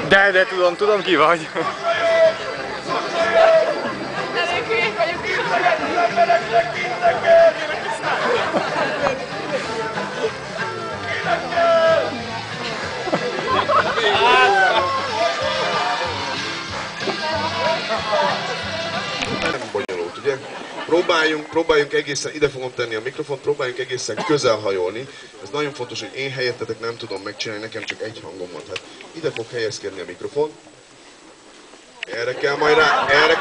De tudom ki vagy. Nem bonyolult, ugye? Próbáljunk egészen, ide fogom tenni a mikrofont, próbáljunk egészen közel hajolni. Ez nagyon fontos, hogy én helyettetek nem tudom megcsinálni, nekem csak egy hangom van. Hát ide fog helyezkedni a mikrofon. Erre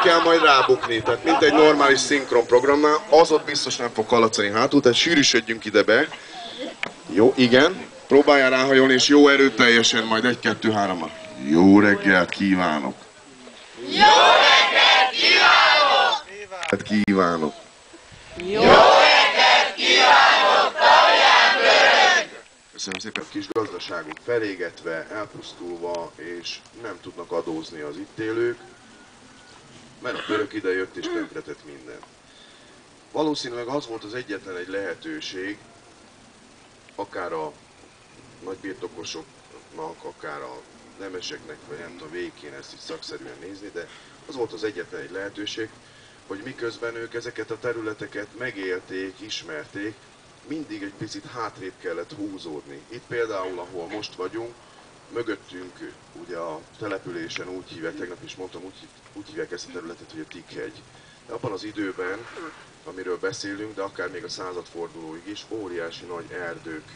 kell majd rábukni, tehát mint egy normális szinkron programnál, az ott biztos nem fog hallatszani hátul, tehát sűrűsödjünk ide be. Jó, igen. Próbáljál ráhajolni, és jó erőteljesen, majd 1, 2, 3-mal. Jó reggelt kívánok! Jó reggelt kívánok! Kívánok! Jó reggelt kívánok, Talján Görög! Köszönöm szépen, kis gazdaságunk felégetve, elpusztulva, és nem tudnak adózni az itt élők, mert a török ide jött és tönkretett mindent. Valószínűleg az volt az egyetlen egy lehetőség, akár a nagybirtokosoknak, akár a nemeseknek, vagy nem tudom, végig kéne ezt is szakszerűen nézni, de az volt az egyetlen egy lehetőség, hogy miközben ők ezeket a területeket megélték, ismerték, mindig egy picit hátrébb kellett húzódni. Itt például, ahol most vagyunk, mögöttünk ugye a településen úgy hívják, tegnap is mondtam, úgy hívják ezt a területet, hogy a Tikhegy. De abban az időben, amiről beszélünk, de akár még a századfordulóig is, óriási nagy erdők,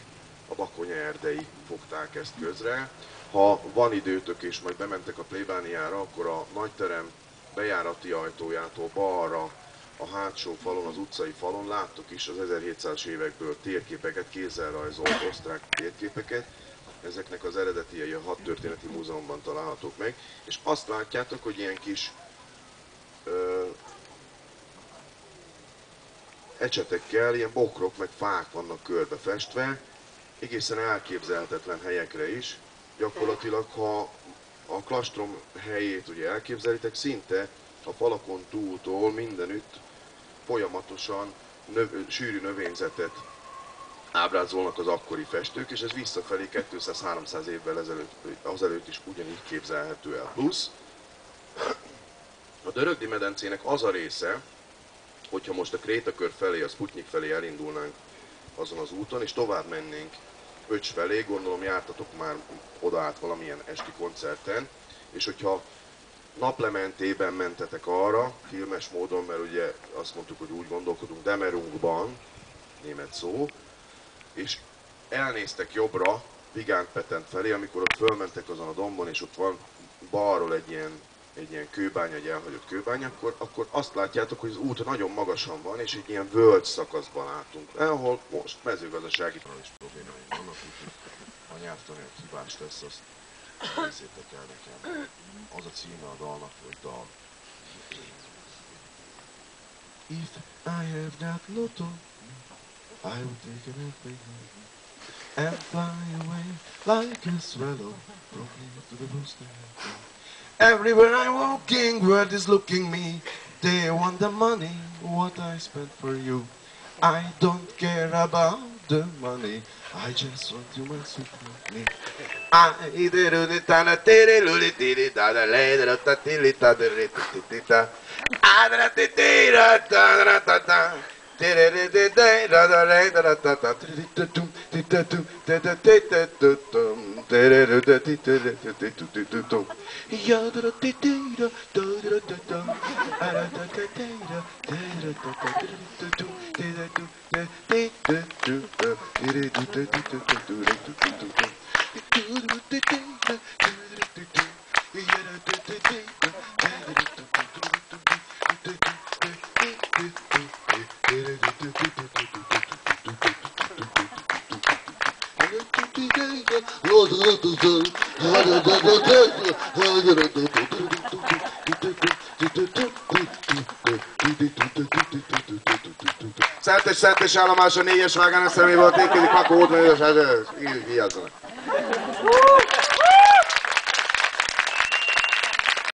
a Bakonya erdei fogták ezt közre. Ha van időtök és majd bementek a plébániára, akkor a nagyterem bejárati ajtójától balra, a hátsó falon, az utcai falon láttok is az 1700-as évekből térképeket, kézzel rajzolt osztrák térképeket. Ezeknek az eredetiei a Hadtörténeti Múzeumban találhatók meg, és azt látjátok, hogy ilyen kis ecsetekkel, ilyen bokrok meg fák vannak körbefestve, egészen elképzelhetetlen helyekre is. Gyakorlatilag, ha a klastrom helyét ugye elképzelitek, szinte a falakon túltól mindenütt folyamatosan sűrű növényzetet ábrázolnak az akkori festők, és ez visszafelé 200-300 évvel azelőtt is ugyanígy képzelhető el. Plusz a Dörögdi medencének az a része, hogyha most a Krétakör felé, a Sputnik felé elindulnánk azon az úton, és tovább mennénk Öcs felé, gondolom jártatok már oda át valamilyen esti koncerten, és hogyha naplementében mentetek arra, filmes módon, mert ugye azt mondtuk, hogy úgy gondolkodunk, Demerunkban, német szó, és elnéztek jobbra, Vigánpetent felé, amikor ott fölmentek azon a dombon, és ott van balról egy ilyen kőbánya, egy elhagyott kőbánya, akkor azt látjátok, hogy az út nagyon magasan van, és egy ilyen völgy szakaszban álltunk, ahol most mezőgazdasági is problémái vannak, úgyhogy a nyelvtanár hibás lesz, azt nézzétek el nekem. Az a címe a dalnak, hogy dal. If I have that lotto, I would take an airplane and fly away like a swallow, probably to the Boston. Everywhere I'm walking, world is looking me. They want the money, what I spent for you. I don't care about the money, I just want you my super me. I did it on a titty luli titty da da later at the tilly da da ritita. I did it da da da da. Szentes állomás a 4-es vágán a személybe, a tékedik, akkor ott van, így vigyázzanak.